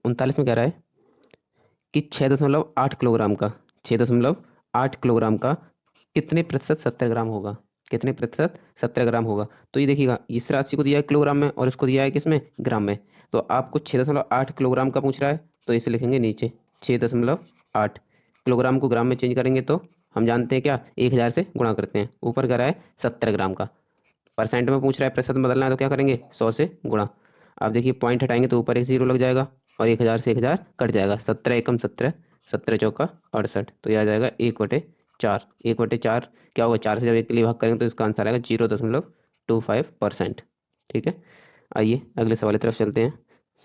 39 में कह रहा है कि 6.8 किलोग्राम का 6.8 किलोग्राम का कितने प्रतिशत 70 ग्राम होगा, कितने प्रतिशत 70 ग्राम होगा। तो ये देखिएगा, इस राशि को दिया है किलोग्राम में और इसको दिया है किसमें, ग्राम में। तो आपको 6.8 किलोग्राम का पूछ रहा है, तो इसे लिखेंगे नीचे 6.8 किलोग्राम को ग्राम में चेंज करेंगे तो हम जानते हैं क्या, 1000 से गुणा करते हैं। ऊपर कह रहा है 70 ग्राम का, परसेंट में पूछ रहा है, प्रतिशत में बदलना है तो क्या करेंगे, 100 से गुणा। अब देखिए पॉइंट हटाएंगे तो ऊपर एक जीरो लग जाएगा और 1000 से 1000 कट जाएगा, 17 एकम 17, 17 चौका 68, तो यह आ जाएगा 1/4। 1/4 क्या होगा, 4 से जब एक के लिए भाग करेंगे तो इसका आंसर आएगा 0.25%। ठीक है, आइए अगले सवाल की तरफ चलते हैं।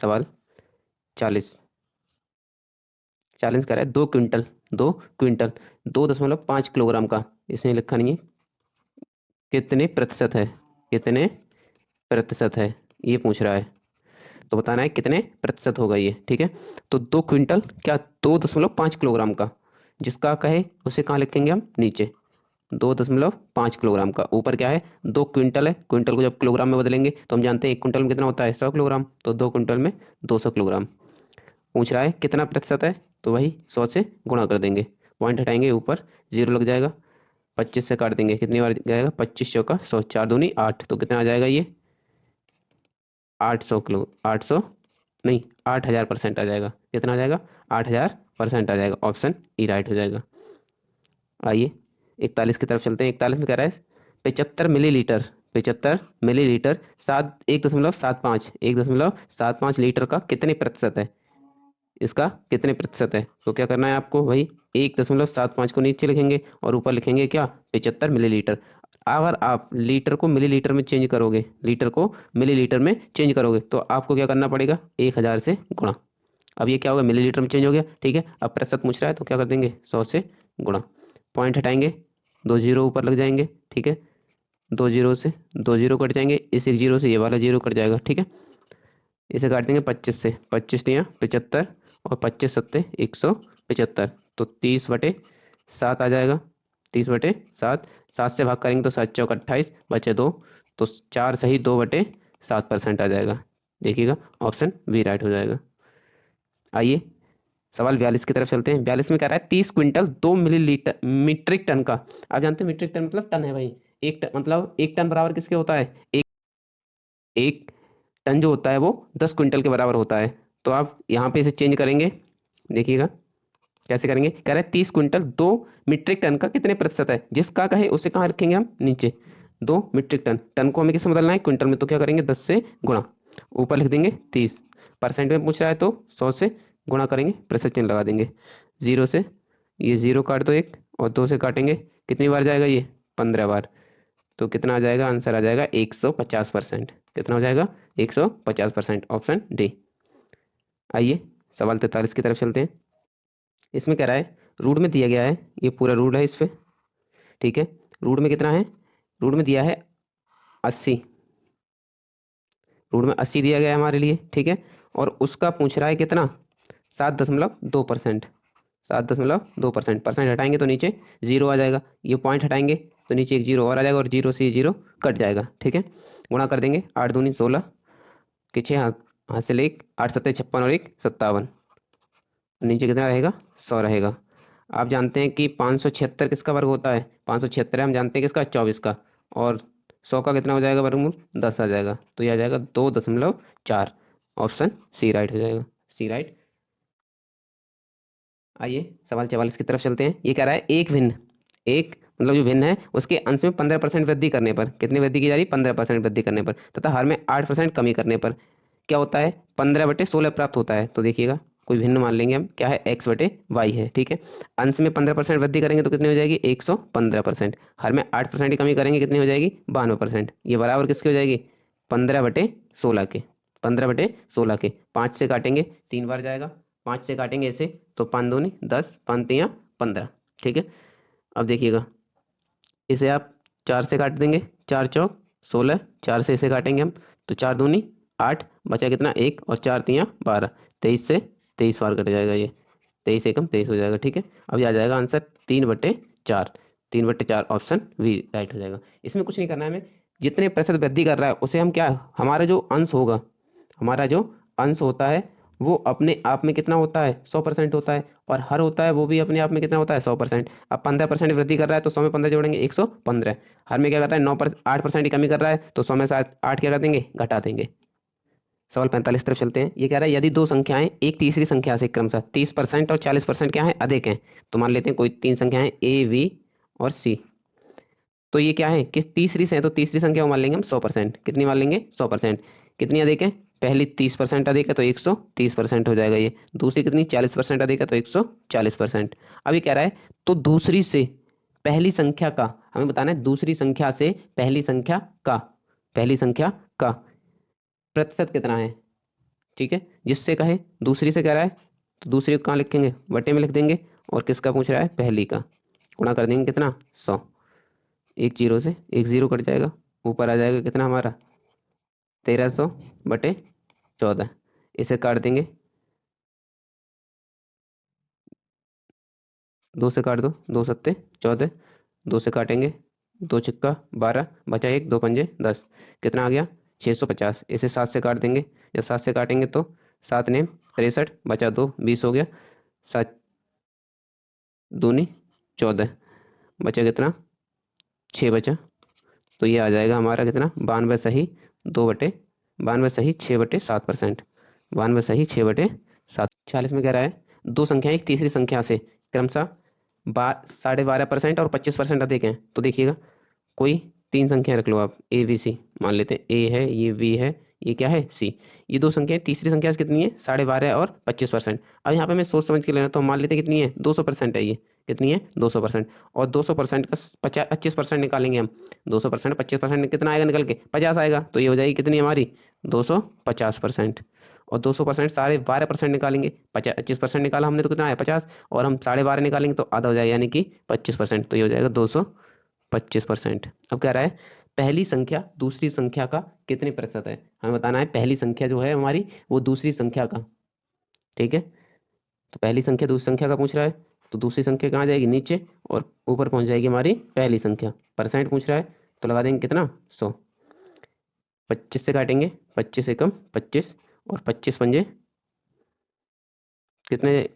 सवाल 40। 40 कह रहा है 2 क्विंटल, 2 क्विंटल 2.5 किलोग्राम का, इसने लिखा नहीं है, कितने प्रतिशत है, कितने प्रतिशत है, ये पूछ रहा है। तो बताना है कितने प्रतिशत होगा ये। ठीक है, तो 2 क्विंटल क्या, 2.5 किलोग्राम का, जिसका कहे उसे कहाँ लिखेंगे हम, नीचे। 2.5 किलोग्राम का, ऊपर क्या है, 2 क्विंटल है, क्विंटल को जब किलोग्राम में बदलेंगे तो हम जानते हैं 1 क्विंटल में कितना होता है, 100 किलोग्राम, तो 2 क्विंटल में 200 किलोग्राम। पूछ रहा है कितना प्रतिशत है, तो वही 100 से गुणा कर देंगे, पॉइंट हटाएंगे ऊपर जीरो लग जाएगा, 25 से काट देंगे, कितनी बार जाएगा, 25 चौका 100, 4 दूनी 8, तो कितना आ जाएगा ये, 800 किलो, 800 नहीं, 8000% आ जाएगा। कितना आ जाएगा, 8000% आ जाएगा। ऑप्शन ई राइट हो जाएगा। आइए 41 की तरफ चलते हैं। 41 में कह रहा है 75 मिलीलीटर, 75 मिलीलीटर 1.75 लीटर का कितने प्रतिशत है, इसका कितने प्रतिशत है। तो क्या करना है आपको, वही 1.75 को नीचे लिखेंगे और ऊपर लिखेंगे क्या, 75 मिलीलीटर। अगर आप लीटर को मिलीलीटर में चेंज करोगे, लीटर को मिलीलीटर में चेंज करोगे तो आपको क्या करना पड़ेगा, 1000 से गुणा। अब ये क्या होगा, मिलीलीटर में चेंज हो गया। ठीक है, अब प्रतिशत पूछ रहा है तो क्या कर देंगे, 100 से गुणा, पॉइंट हटाएंगे, 2 जीरो ऊपर लग जाएंगे। ठीक है, 2 जीरो से 2 जीरो कट जाएंगे, इस एक जीरो से ये वाला जीरो कट जाएगा। ठीक है, इसे काट देंगे 25 से, 25 दिया 75 और 25 सत्ते 175, तो 30/7 आ जाएगा, 30/7। 7 से भाग करेंगे तो 7 चौक 28, बचे 2, तो 4 सही 2/7% आ जाएगा। देखिएगा ऑप्शन बी राइट हो जाएगा। आइए सवाल 42 की तरफ चलते हैं। 42 में कह रहा है 30 क्विंटल 2 मिलीलीटर मीट्रिक टन का। आप जानते हैं मीट्रिक टन मतलब टन है भाई, एक टन मतलब एक टन बराबर किसके होता है, एक टन जो होता है वो 10 क्विंटल के बराबर होता है। तो आप यहाँ पे इसे चेंज करेंगे, देखिएगा कैसे करेंगे। कह रहे हैं 30 क्विंटल 2 मीट्रिक टन का कितने प्रतिशत है, जिसका कहे उसे कहाँ रखेंगे हम, नीचे। 2 मीट्रिक टन, टन को हमें किससे बदलना है, क्विंटल में, तो क्या करेंगे 10 से गुणा, ऊपर लिख देंगे 30। परसेंट में पूछ रहा है तो 100 से गुणा करेंगे, प्रतिशत चिन्ह लगा देंगे। जीरो से ये जीरो काट दो एक, और 2 से काटेंगे, कितनी बार जाएगा ये, 15 बार। तो कितना आ जाएगा, आंसर आ जाएगा 150%। कितना हो जाएगा, 150%। Option D. आइए सवाल 43 की तरफ चलते हैं। इसमें कह रहा है रूट में दिया गया है, ये पूरा रूट है इस पे। ठीक है, रूट में कितना है, रूट में दिया है 80, रूट में 80 दिया गया है हमारे लिए। ठीक है, और उसका पूछ रहा है कितना, 7.2%, 7.2%। परसेंट हटाएंगे तो नीचे जीरो आ जाएगा, ये पॉइंट हटाएंगे तो नीचे एक जीरो और आ जाएगा, और जीरो से ये जीरो कट जाएगा। ठीक है, गुणा कर देंगे, 8 दूनी 16 के 6 हाथ, हाथ से लेक 8 सत्ते 56 और 1 57, नीचे कितना रहेगा, 100 रहेगा। आप जानते हैं कि 576 किसका वर्ग होता है, 576 है, हम जानते हैं किसका, 24 का, और 100 का कितना हो जाएगा वर्गमूल, 10 आ जाएगा, तो यह आ जाएगा 2.4। ऑप्शन सी राइट हो जाएगा, सी राइट। आइए सवाल 44 की तरफ चलते हैं। ये कह रहा है एक भिन्न, एक मतलब जो भिन्न है उसके अंश में 15% वृद्धि करने पर, कितनी वृद्धि की जा रही है, 15% वृद्धि करने पर, तथा हर में 8% कमी करने पर क्या होता है, 15/16 प्राप्त होता है। तो देखिएगा कोई भिन्न मान लेंगे हम, क्या है, x/y है। ठीक है, अंश में 15% वृद्धि करेंगे तो कितनी हो जाएगी, 115%। हर में 8% की कमी करेंगे, कितनी हो जाएगी, 92%। ये बराबर किसकी हो जाएगी, 15/16 के, 15/16 के। 5 से काटेंगे 3 बार जाएगा, 5 से काटेंगे ऐसे, तो 5 दूनी 10, 5 तियाँ 15। ठीक है, अब देखिएगा इसे आप 4 से काट देंगे, 4 चौक 16, 4 से इसे काटेंगे हम, तो 4 दूनी 8, बचा कितना, 1, और 4 तियाँ 12, 23 से 23 बार कट जाएगा ये, 23 एकम 23 हो जाएगा। ठीक है, अब ये आ जाएगा आंसर 3/4, 3/4। ऑप्शन वी राइट हो जाएगा। इसमें कुछ नहीं करना है हमें, जितने प्रतिशत वृद्धि कर रहा है उसे हम क्या, हमारा जो अंश होगा, हमारा जो अंश होता है वो अपने आप में कितना होता है 100% होता है, और हर होता है वो भी अपने आप में कितना होता है 100%। अब 15% वृद्धि कर रहा है तो 100 में 15 जोड़ेंगे 115। हर में क्या करता है 8% की कमी कर रहा है तो 100 में से 8 क्या कर देंगे घटा देंगे। सवाल 45 तरफ चलते हैं। ये कह रहा है यदि दो संख्याएं एक तीसरी संख्या से क्रमशः 30% और 40% क्या है अधिक हैं, तो मान लेते हैं कोई तीन संख्याएं ए बी और सी। तो ये क्या है कि तीसरी से है तो तीसरी संख्या को मान लेंगे हम 100%। कितनी मान लेंगे 100%। कितनी अधिक है, पहली 30% अधिक है तो 130% हो जाएगा ये। दूसरी कितनी 40% अधिक है तो 140%। अब ये कह रहा है तो दूसरी से पहली संख्या का हमें बताना है, दूसरी संख्या से पहली संख्या का प्रतिशत कितना है। ठीक है, जिससे कहे दूसरी से कह रहा है तो दूसरी को कहाँ लिखेंगे बटे में लिख देंगे, और किसका पूछ रहा है पहली का, गुणा कर देंगे कितना 100। एक जीरो से एक जीरो कट जाएगा, ऊपर आ जाएगा कितना हमारा 1300/14। इसे काट देंगे, दो से काट दो, दो सत्ते 14, दो से काटेंगे, दो छिक्का 12, बचा एक, दो पंजे 10, कितना आ गया 650। इसे 7 से काट देंगे, जब 7 से काटेंगे तो 7 ने 63, बचा दो 20 हो गया, 7 दूनी 14, बचा कितना 6 बचा। तो ये आ जाएगा हमारा कितना 92 सही 6/7%। 46 में कह रहा है दो संख्याएं एक तीसरी संख्या से क्रमशः 12.5% और 25% अधिक हैं। तो देखिएगा कोई तीन संख्या रख लो आप ए बी सी, मान लेते हैं ए है ये बी है ये क्या है सी। ये दो संख्याएं तीसरी संख्या से कितनी है 12.5 और 25%। अब यहाँ पे मैं सोच समझ के लेना तो हम मान लेते हैं कितनी है 200% है ये, कितनी है 200%। और 200% का 25% निकालेंगे हम, 200% 25% कितना आएगा निकल के 50 आएगा, तो ये हो जाएगी कितनी हमारी 250%। और 200% 12.5% निकालेंगे, 25% निकाला हमने तो कितना आया 50, और हम 12.5 निकालेंगे तो आधा हो जाएगा यानी कि 25%, तो ये हो जाएगा 225%। अब कह रहा है पहली संख्या दूसरी संख्या का कितने प्रतिशत है, हमें बताना है पहली संख्या जो है हमारी वो दूसरी संख्या का। ठीक है, तो पहली संख्या दूसरी संख्या का पूछ रहा है, तो दूसरी संख्या कहाँ जाएगी नीचे, और ऊपर पहुंच जाएगी हमारी पहली संख्या। परसेंट पूछ रहा है तो लगा देंगे कितना 100। 25 से काटेंगे, 25 एकम 25, और 25 पंजे कितने,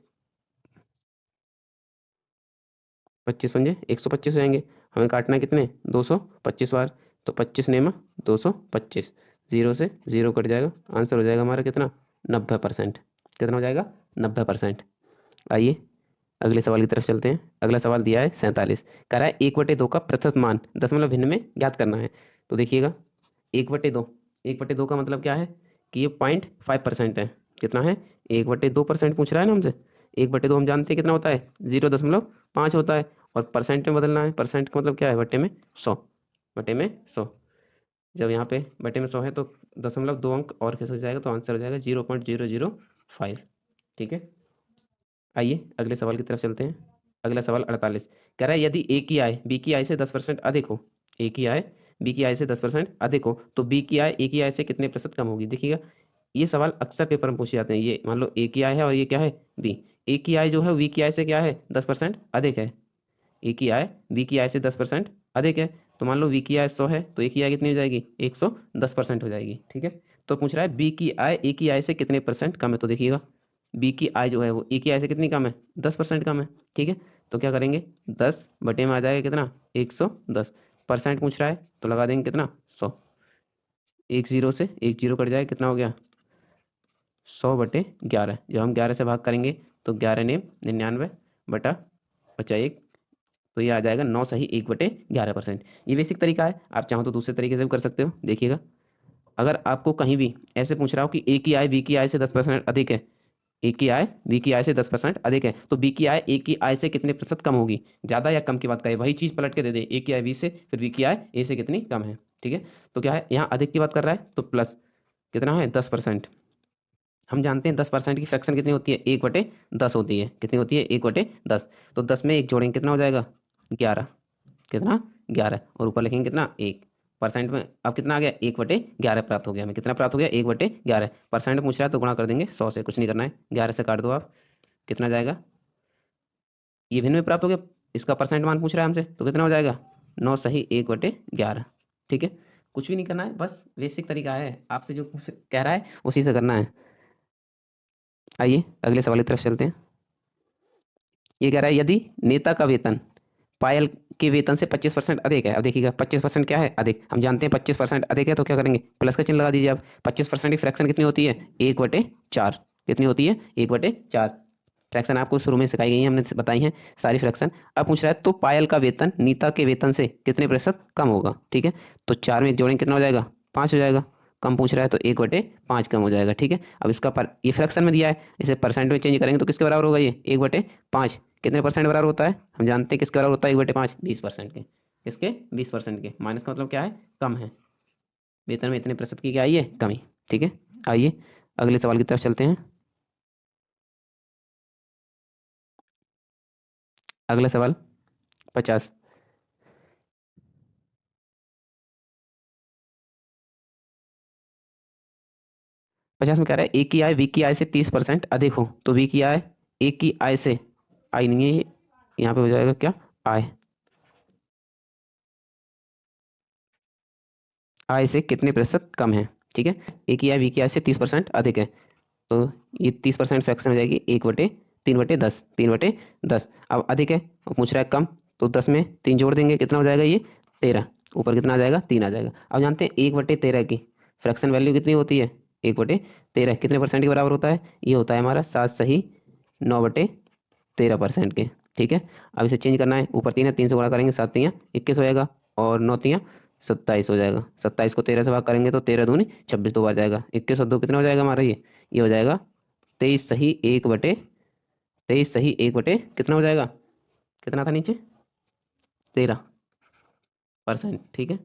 25 पंजे 125 हो जाएंगे। हमें काटना है कितने 225 बार, तो 25 नेमा 225, जीरो से जीरो कट जाएगा, आंसर हो जाएगा हमारा कितना 90%। कितना हो जाएगा 90%। आइए अगले सवाल की तरफ चलते हैं। अगला सवाल दिया है 47, कह रहा है 1/2 का प्रतिशत मान दशमलव भिन्न में ज्ञात करना है। तो देखिएगा 1/2, 1/2 का मतलब क्या है कि ये 0.5% है। कितना है 1/2% पूछ रहा है ना हमसे। 1/2 हम जानते हैं कितना होता है 0.5 होता है, और परसेंट में बदलना है। परसेंट का मतलब क्या है बट्टे में 100, बटे में 100। जब यहाँ पे बटे में 100 है तो 0.2 अंक और कैसे जाएगा तो आंसर हो जाएगा 0.005। ठीक है, आइए अगले सवाल की तरफ चलते हैं। अगला सवाल 48, कह रहा है यदि ए की आय बी की आय से 10% अधिक हो, ए की आय बी की आय से 10% अधिक हो तो बी की आय ए की आय से कितने प्रतिशत कम होगी। देखिएगा ये सवाल अक्सर पेपर में पूछे जाते हैं। ये मान लो ए की आय है और ये क्या है बी, ए की आय जो है बी की आय से क्या है 10% अधिक है, ए की आय बी की आय से 10% अधिक है। तो मान लो वी की आय 100 है तो ए की आय कितनी हो जाएगी 110% हो जाएगी। ठीक है, तो पूछ रहा है बी की आय ए की आय से कितने परसेंट कम है। तो देखिएगा बी की आय जो है वो ए की आय से कितनी कम है 10% कम है। ठीक है, तो क्या करेंगे 10 बटे में आ जाएगा कितना 110। परसेंट पूछ रहा है तो लगा देंगे कितना 100, एक जीरो से एक जीरो कट जाएगा, कितना हो गया 100/11। जब हम 11 से भाग करेंगे तो 11 ने 99 बटा बचा एक, तो ये आ जाएगा 9 सही 1/11%। ये बेसिक तरीका है, आप चाहो तो दूसरे तरीके से भी कर सकते हो। देखिएगा अगर आपको कहीं भी ऐसे पूछ रहा हो कि ए की आय बी की आय से 10% अधिक है, ए की आय बी की आय से 10% अधिक है तो बी की आय ए की आय से कितने प्रतिशत कम होगी, ज्यादा या कम की बात करे, वही चीज पलट के दे दे ए की आय बी से फिर बी की आय ए से कितनी कम है। ठीक है, तो क्या है यहाँ अधिक की बात कर रहा है तो प्लस कितना है 10%। हम जानते हैं 10% की फ्रैक्शन कितनी होती है 1/10 होती है। कितनी होती है 1/10। तो 10 में एक जोड़ेंगे कितना हो जाएगा 11, कितना 11, और ऊपर लिखेंगे कितना 1 परसेंट में। अब कितना आ गया 1/11 प्राप्त हो गया, हमें कितना प्राप्त हो गया 1/11। परसेंट पूछ रहा है तो गुणा कर देंगे 100 से, कुछ नहीं करना है, 11 से काट दो आप, कितना जाएगा, ये भिन्न में प्राप्त हो गया। इसका परसेंट मान पूछ रहा है हमसे तो कितना हो जाएगा 9 सही 1/11। ठीक है, कुछ भी नहीं करना है, बस बेसिक तरीका है, आपसे जो कह रहा है उसी से करना है। आइए अगले सवाल की तरफ चलते हैं। ये कह रहा है यदि नेता का वेतन पायल के वेतन से 25% अधिक है। अब देखिएगा 25% क्या है, अधिक। हम जानते हैं 25% अधिक है तो क्या करेंगे, प्लस का चिन्ह लगा दीजिए आप। 25% की फ्रैक्शन कितनी होती है, 1/4। कितनी होती है, 1/4। फ्रैक्शन आपको शुरू में सिखाई गई है, हमने बताई है सारी फ्रैक्शन। अब पूछ रहा है तो पायल का वेतन नीता के वेतन से कितने प्रतिशत कम होगा। ठीक है, तो 4 में जोड़ेंगे कितना हो जाएगा, 5 हो जाएगा। कम पूछ रहा है तो 1/5 कम हो जाएगा। ठीक है, अब इसका ये फ्रैक्शन में दिया है, इसे परसेंट में चेंज करेंगे तो किसके बराबर होगा, ये 1/5 कितने परसेंट बराबर होता है, हम जानते हैं किसके बराबर होता है 1/5, 20% के। किसके, 20% के। माइनस का मतलब क्या है, कम है। वेतन में इतने प्रतिशत की क्या आई है, कमी। ठीक है, आइए अगले सवाल की तरफ चलते हैं। अगला सवाल 50। 50 में कह रहा है ए की आय बी की आय से 30% अधिक हो तो बी की आय ए की आय से, आय नहीं है ये, यहाँ पे हो जाएगा क्या, आय, आय से कितने प्रतिशत कम है। ठीक है, ए की आय बी की आय से 30% अधिक है, तो ये 30% फ्रैक्शन हो जाएगी 1/3/10, 3/10। अब अधिक है और पूछ रहा है कम, तो 10 में 3 जोड़ देंगे कितना हो जाएगा, ये 13। ऊपर कितना आ जाएगा, 3 आ जाएगा। अब जानते हैं 1/13 की फ्रैक्शन वैल्यू कितनी होती है, 1/13 कितने परसेंट के बराबर होता है, ये होता है हमारा 7 सही 9/13% के। ठीक है, अब इसे चेंज करना है, ऊपर 3 है, 3 से गुणा करेंगे, 7×3 = 21 हो जाएगा, और 9×3 = 27 हो जाएगा। 27 को 13 से भाग करेंगे तो 13×2 = 26, 2 बार जाएगा, 21 और 2 कितना हो जाएगा हमारा, ये हो जाएगा 23 सही 1 कितना हो जाएगा, कितना था नीचे, 13%। ठीक है,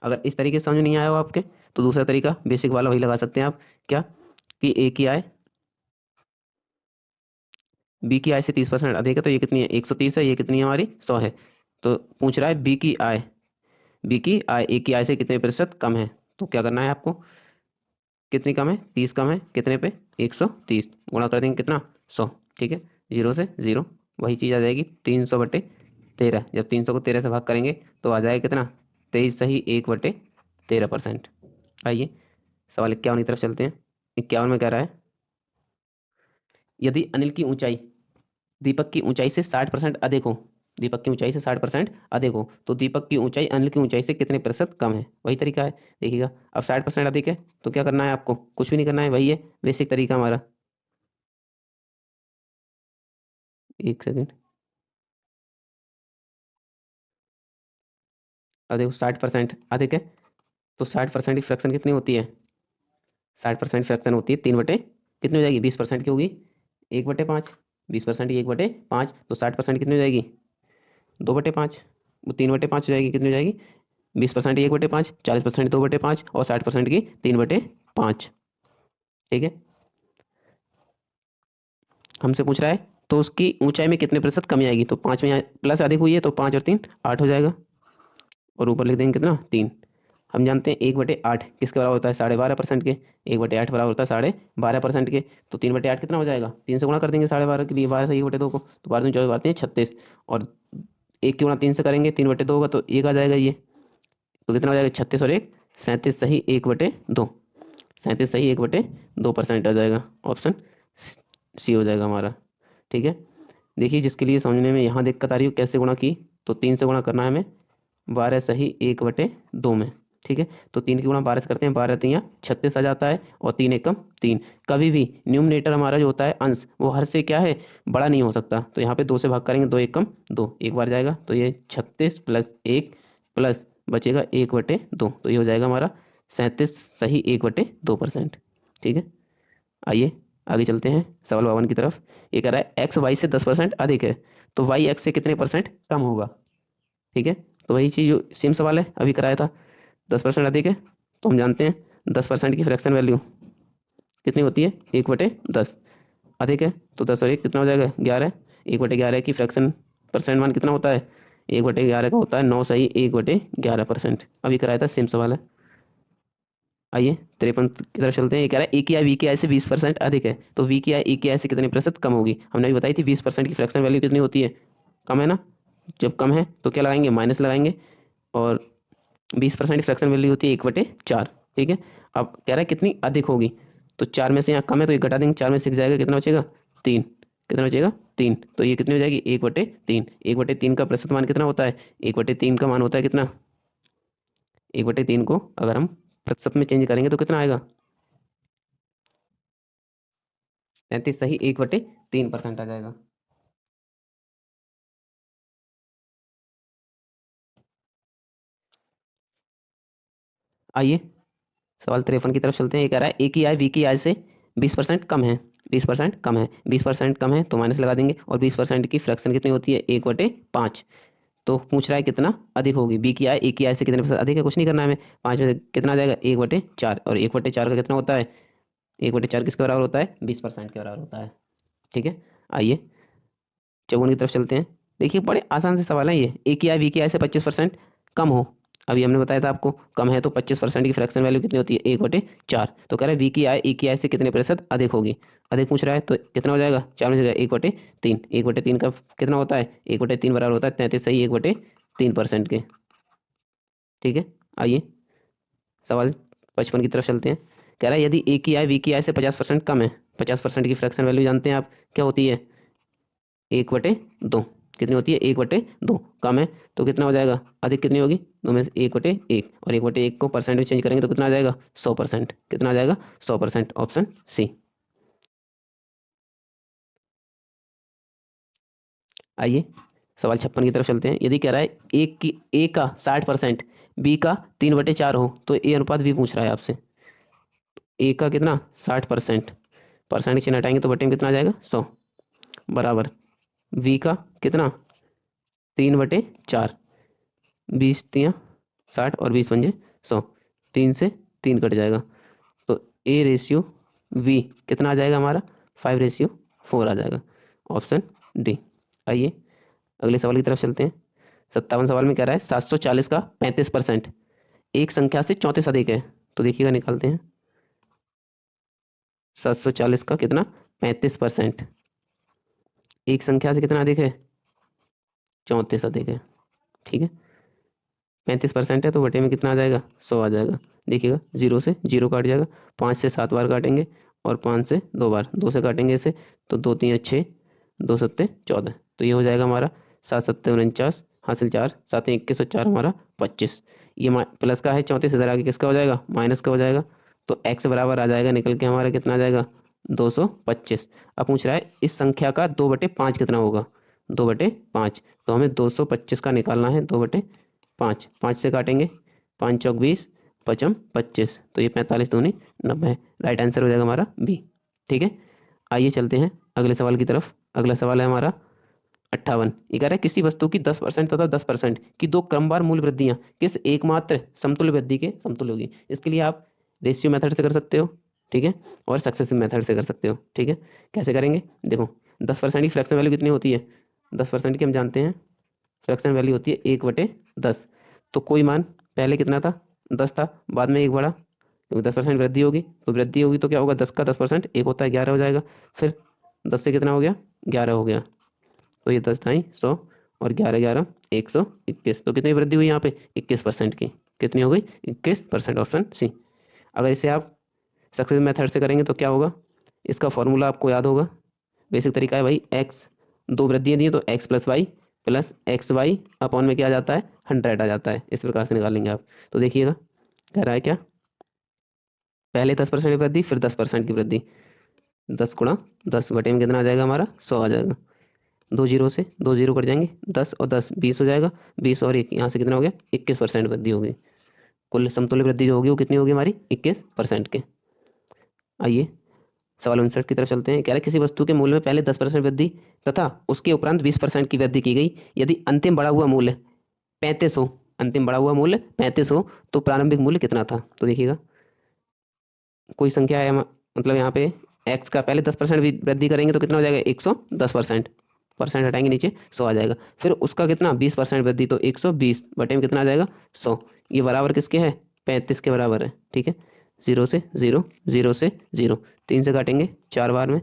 अगर इस तरीके से समझ नहीं आया हो आपके, तो दूसरा तरीका बेसिक वाला वही लगा सकते हैं आप, क्या, कि ए की आय बी की आय से 30% अधिक है तो ये कितनी है, 130 है, ये कितनी है हमारी, 100 है। तो पूछ रहा है बी की आय ए की आय से कितने प्रतिशत कम है, तो क्या करना है आपको, कितनी कम है, 30 कम है, कितने पे, 130, गुणा कर देंगे कितना, 100। ठीक है, 0 से 0, वही चीज़ आ जाएगी 300/13। जब 300 को 13 से भाग करेंगे तो आ जाएगा कितना, 23 सही 1/13%। आइए सवाल 51 की तरफ चलते हैं। 51 में कह रहा है यदि अनिल की ऊंचाई दीपक की ऊंचाई से 60% अधिक हो, दीपक की ऊंचाई से 60% अधिक हो तो दीपक की ऊंचाई अनिल की ऊंचाई से कितने प्रतिशत कम है, वही तरीका है। देखिएगा अब 60% अधिक है तो क्या करना है आपको, कुछ भी नहीं करना है, वही है बेसिक तरीका हमारा। एक सेकेंड, अब देखो 60% अधिक है तो 60% की फ्रैक्शन कितनी होती है, 60% फ्रैक्शन होती है 3 बटे कितनी हो जाएगी, 20% की होगी, 1/5। 20% की 1/5 तो 60% कितनी हो जाएगी, 2/5। वो 3/5 हो जाएगी, कितनी हो जाएगी, 20% 1/5, 40% 2/5 और 60% की 3/5। ठीक है, हमसे पूछ रहा है तो उसकी ऊंचाई में कितने प्रतिशत कमी आएगी, तो 5 में प्लस अधिक हुई है तो 5 और 3 8 हो जाएगा, और ऊपर लिख देंगे कितना, 3। हम जानते हैं 1/8 किसके बराबर होता है, 12.5% के। 1/8 बराबर होता है 12.5% के, तो 3/8 कितना हो जाएगा, 3 से गुणा कर देंगे 12.5 के लिए, 12 से 1/2 को, तो 12 दूनी 24, 12×3 = 36, और 1 की गुणा 3 से करेंगे 3/2 होगा तो 1 आ जाएगा, ये तो कितना हो जाएगा, 36 और 1 37 सही 1/2, 37 सही 1/2% आ जाएगा, ऑप्शन सी हो जाएगा हमारा। ठीक है, देखिए जिसके लिए समझने में यहाँ दिक्कत आ रही हो कैसे गुणा की, तो 3 से गुणा करना है हमें, 12 सही 1/2 में। ठीक है, तो 3 की गुणा 12 से करते हैं, 12×3 = 36 आ जाता है, और 3 × 1 = 3। कभी भी न्यूमरेटर हमारा जो होता है अंश, वो हर से क्या है, बड़ा नहीं हो सकता, तो यहाँ पे 2 से भाग करेंगे, 2 × 1 = 2, एक बार जाएगा, तो ये 36 + 1 प्लस बचेगा 1/2, तो ये हो जाएगा हमारा 37 सही 1/2%। ठीक है, आइए आगे चलते हैं सवाल 52 की तरफ। ये कह रहा है एक्स वाई से 10% अधिक है तो वाई एक्स से कितने परसेंट कम होगा। ठीक है, तो वही चीज जो सेम सवाल है अभी कराया था, 10% अधिक है तो हम जानते हैं 10% की फ्रैक्शन वैल्यू कितनी होती है, 1/10। अधिक है तो 10 और 1 कितना हो जाएगा, 11। 1/11 की फ्रैक्शन परसेंट मान कितना होता है, 1/11 का होता है 9 सही 1/11%। अभी कराया था सेम सवाल है। आइए 53 की तरफ चलते हैं। ये कह रहा है ए की आई वी की आई से 20% अधिक है तो वी की आई ए की आई से कितने प्रतिशत कम होगी। हमने अभी बताई थी 20% की फ्रैक्शन वैल्यू कितनी होती है, कम है ना। जब कम है तो क्या लगाएंगे, माइनस लगाएंगे, और 20% की फ्रैक्शन वैल्यू होती है 1/4। ठीक है, अब कह रहा है कितनी अधिक होगी, तो 4 में से यहाँ कम है तो ये घटा देंगे, 4 में 6 जाएगा, कितना बचेगा 3, कितना बचेगा 3, तो ये कितनी हो जाएगी 1/3। 1/3 का प्रतिशत मान कितना होता है, 1/3 का मान होता है कितना, 1/3 को अगर हम प्रतिशत में चेंज करेंगे तो कितना आएगा 33, सही 1/3% आ जाएगा। आइए सवाल 53 की तरफ चलते हैं। ये कह रहा है ए की आय बी की आय से 20% कम है, 20% कम है, 20% कम है तो माइनस लगा देंगे, और 20% की फ्रैक्शन कितनी होती है 1/5। तो पूछ रहा है कितना अधिक होगी, बी की आय ए की आय से कितने प्रतिशत अधिक है, कुछ नहीं करना है हमें, 5 में से कितना आ जाएगा 1/4, और 1/4 का कितना होता है, 1/4 किसके बराबर होता है 20% के बराबर होता है। ठीक है, आइए 54 की तरफ चलते हैं। देखिए बड़े आसान से सवाल है ये, ए की आय बी की आय से 25% कम हो, अभी हमने बताया था आपको कम है तो 25% की फ्रैक्शन वैल्यू कितनी होती है 1/4। तो कह रहा है बी की आय ए की आय से कितने प्रतिशत अधिक होगी, अधिक पूछ रहा है तो कितना हो जाएगा, 4 में से 1/3, 1/3 का कितना होता है 1/3 बराबर होता है 33, सही 1/3% के। ठीक है, आइए सवाल 55 की तरफ चलते हैं। कह रहा है यदि ए की आय बी की आय से 50% कम है, 50% की फ्रैक्शन वैल्यू जानते हैं आप क्या होती है 1/2, कितनी होती है 1/2, कम है तो कितना हो जाएगा अधिक, कितनी होगी 2 में से 1/1, और 1/1 को परसेंट में चेंज करेंगे तो कितना आ जाएगा 100%, कितना आ जाएगा 100%, ऑप्शन सी। आइए सवाल 56 की तरफ चलते हैं। यदि कह रहा है ए का 60%, बी का 3/4 हो, तो ए अनुपात बी पूछ रहा है आपसे। ए का कितना 60%, परसेंट चिन्ह हटाएंगे तो बटे में कितना आ जाएगा 100, बराबर बी का कितना 3/4, 20×3 = 60 और 20×5 = 100, 3 से 3 कट जाएगा, तो ए रेशियो वी कितना आ जाएगा हमारा 5/4 आ जाएगा, ऑप्शन डी। आइए अगले सवाल की तरफ चलते हैं। 57 सवाल में कह रहा है 740 का 35% एक संख्या से 34 अधिक है, तो देखिएगा निकालते हैं। 740 का कितना 35% एक संख्या से कितना अधिक है 34 अधिक है। ठीक है, 35% है तो बटे में कितना आ जाएगा 100 आ जाएगा। देखिएगा 0 से 0 काट जाएगा, 5 से 7 बार काटेंगे, और 5 से 2 बार, 2 से काटेंगे इसे तो 2 3 6, 2 7 14, तो ये हो जाएगा हमारा 7 7 49, हासिल 4, 7 21 और 4 हमारा 25। ये प्लस का है 34, इधर आगे किसका हो जाएगा माइनस का हो जाएगा, तो x बराबर आ जाएगा निकल के हमारा कितना आ जाएगा 225। अब पूछ रहा है इस संख्या का 2/5 कितना होगा, 2/5, तो हमें 225 का निकालना है 2/5, 5 से काटेंगे, 5 चौक 20, पचम 25, तो ये 45 दूनी 90, राइट आंसर हो जाएगा हमारा बी। ठीक है, आइए चलते हैं अगले सवाल की तरफ। अगला सवाल है हमारा 58। ये कह रहा है किसी वस्तु की 10% तथा 10% की दो क्रमवार मूल्य वृद्धियां किस एकमात्र समतुल्य वृद्धि के समतुल्य होगी। इसके लिए आप रेशियो मेथड से कर सकते हो, ठीक है, और सक्सेसिव मेथड से कर सकते हो। ठीक है, कैसे करेंगे देखो, 10% की फ्रैक्शन वैल्यू कितनी होती है, 10% की हम जानते हैं फ्रैक्शन वैल्यू होती है 1/10। तो कोई मान पहले कितना था 10 था, बाद में 1 बढ़ा, क्योंकि 10% वृद्धि होगी, तो वृद्धि होगी तो क्या होगा 10 का 10% 1 होता है 11 हो जाएगा, फिर 10 से कितना हो गया 11 हो गया, तो ये 10 ढाई 100, और 11 11 121, तो कितनी वृद्धि हुई यहाँ पे 21% की, कितनी हो गई 21%, ऑप्शन सी। अगर इसे आप सक्सेस मेथड से करेंगे तो क्या होगा, इसका फॉर्मूला आपको याद होगा, बेसिक तरीका है भाई, एक्स दो वृद्धियां दी हैं तो x plus y plus x y upon में क्या आ जाता है 100 आ जाता है, इस प्रकार से निकालेंगे आप। तो देखिएगा कह रहा है क्या, पहले 10% की वृद्धि फिर 10% की वृद्धि, 10 × 10 बटे में कितना आ जाएगा हमारा 100 आ जाएगा, 2 जीरो से 2 जीरो कट जाएंगे, 10 और 10 20 हो जाएगा, 20 और 1 यहाँ से कितना हो गया 21% वृद्धि होगी, कुल समतुल्य वृद्धि जो होगी वो कितनी होगी हमारी 21% के। आइए सवाल 59 की तरफ चलते हैं। कह रहे किसी वस्तु के मूल्य में पहले 10% वृद्धि तथा उसके उपरांत 20% की वृद्धि की गई, यदि अंतिम बढ़ा हुआ मूल्य 35 हो, अंतिम बढ़ा हुआ मूल्य 35 हो तो प्रारंभिक मूल्य कितना था। तो देखिएगा कोई संख्या है मतलब यहाँ पे एक्स का पहले 10% वृद्धि करेंगे तो कितना हो जाएगा 110%, परसेंट हटाएंगे नीचे 100 आ जाएगा, फिर उसका कितना 20% वृद्धि तो 120 बटे में कितना आ जाएगा 100, ये बराबर किसके है 35 के बराबर है। ठीक है, 0 से 0, 0 से 0, 3 से काटेंगे 4 बार में,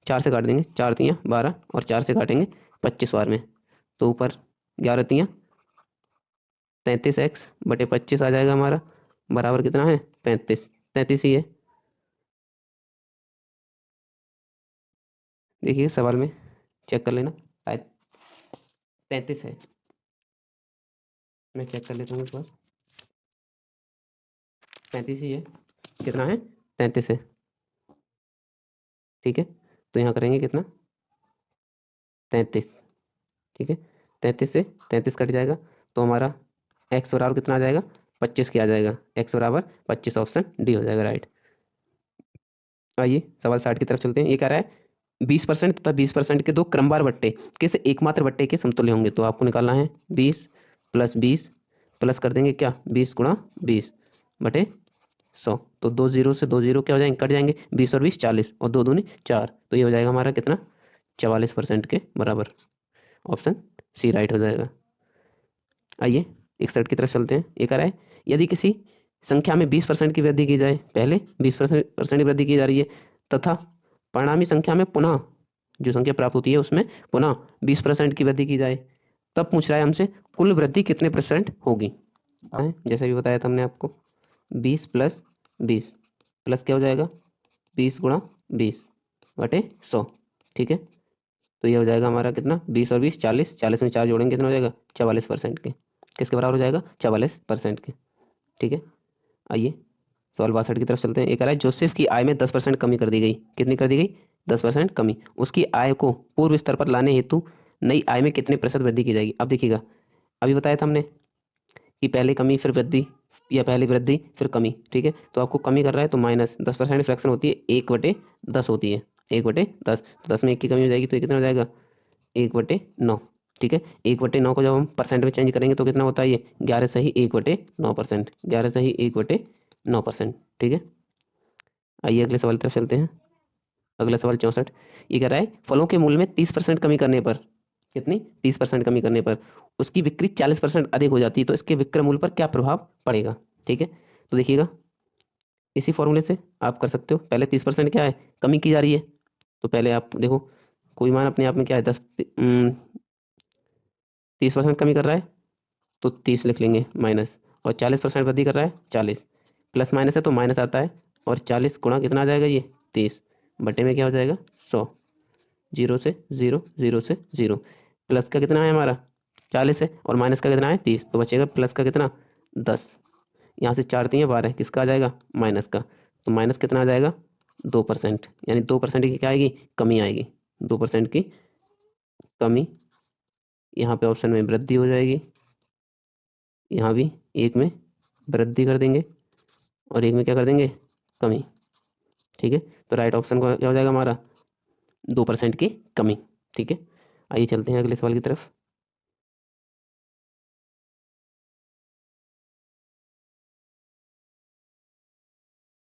4 से काट देंगे 4 तियाँ 12, और 4 से काटेंगे 25 बार में, तो ऊपर 11 तियाँ 33x/25 आ जाएगा हमारा, बराबर कितना है 35, 33 ही है। देखिए सवाल में चेक कर लेना, शायद 33 है। मैं चेक कर लेता हूँ इस बार, 35 ही है। कितना है? 33 है। ठीक है, तो यहाँ करेंगे कितना? 33। ठीक है, 33 से 33 कट जाएगा, तो हमारा एक्स बराबर कितना आ जाएगा? 25 की आ जाएगा। एक्स बराबर 25, ऑप्शन डी हो जाएगा राइट। आइए सवाल 60 की तरफ चलते हैं। ये कह रहा है 20% तथा 20% के दो क्रमवार बट्टे किस एकमात्र बट्टे के समतुल्य होंगे? तो आपको निकालना है 20 प्लस 20 प्लस कर देंगे क्या? 20 गुणा 20 बटे 100। तो 2 जीरो से 2 जीरो क्या हो जाएंगे? कट जाएंगे। 20 और 20 40, और 2 दूनी 4, तो ये हो जाएगा हमारा कितना? 44% के बराबर। ऑप्शन सी राइट हो जाएगा। आइए 61 की तरफ चलते हैं। ये कह रहा है यदि किसी संख्या में 20% की वृद्धि की जाए, पहले 20% की वृद्धि की जा रही है, तथा परिणामी संख्या में पुनः जो संख्या प्राप्त होती है उसमें पुनः 20% की वृद्धि की जाए, तब पूछ रहा है हमसे कुल वृद्धि कितने % होगी। जैसे भी बताया था हमने आपको, 20 प्लस 20 प्लस क्या हो जाएगा? 20 गुणा 20 बटे 100। ठीक है, तो ये हो जाएगा हमारा कितना? 20 और 20 40, 40 में 4 जोड़ेंगे कितना हो जाएगा? 44% के। किसके बराबर हो जाएगा? 44% के। ठीक है, आइए सवाल 62 की तरफ चलते हैं। एक आ रहा है जोसेफ की आय में 10% कमी कर दी गई। कितनी कर दी गई? 10% कमी। उसकी आय को पूर्व स्तर पर लाने हेतु नई आय में कितने प्रतिशत वृद्धि की जाएगी? अब देखिएगा, अभी बताया था हमने कि पहले कमी फिर वृद्धि, या पहले वृद्धि फिर कमी। ठीक है, तो आपको कमी कर रहा है तो माइनस 10% फ्रैक्शन होती है 1/10 होती है, 1/10। तो 10 में 1 की कमी हो जाएगी, तो ये कितना हो जाएगा? 1/9। ठीक है, 1/9 को जब हम परसेंट में चेंज करेंगे तो कितना होता है? ये 11 सही 1/9%, 11 सही 1/9%। ठीक है, आइए अगले सवाल की तरफ चलते हैं। अगला सवाल 64। ये कह रहा है फलों के मूल्य में 30% कमी करने पर, कितनी? 30% कमी करने पर उसकी बिक्री 40% अधिक हो जाती है, तो इसके विक्रय मूल्य पर क्या प्रभाव पड़ेगा? ठीक है, तो देखिएगा इसी फॉर्मूले से आप कर सकते हो। पहले 30% क्या है? कमी की जा रही है, तो पहले आप देखो कोई मान अपने आप में क्या है? 30% कमी कर रहा है तो 30 लिख लेंगे माइनस, और 40% वृद्धि कर रहा है 40, प्लस माइनस है तो माइनस आता है, और 40 गुणा कितना आ जाएगा? ये 30 बटे में क्या हो जाएगा? 100। जीरो से जीरो, जीरो से जीरो। प्लस का कितना है हमारा? 40 है, और माइनस का कितना है? 30, तो बचेगा प्लस का कितना? 10। यहाँ से 4 3 12, किसका आ जाएगा? माइनस का। तो माइनस कितना आ जाएगा? 2%, यानी 2% की क्या आएगी? कमी आएगी। 2% की कमी। यहाँ पे ऑप्शन में वृद्धि हो जाएगी, यहाँ भी एक में वृद्धि कर देंगे और एक में क्या कर देंगे? कमी। ठीक है, तो राइट ऑप्शन को क्या हो जाएगा हमारा? 2% की कमी। ठीक है, आइए चलते हैं अगले सवाल की तरफ।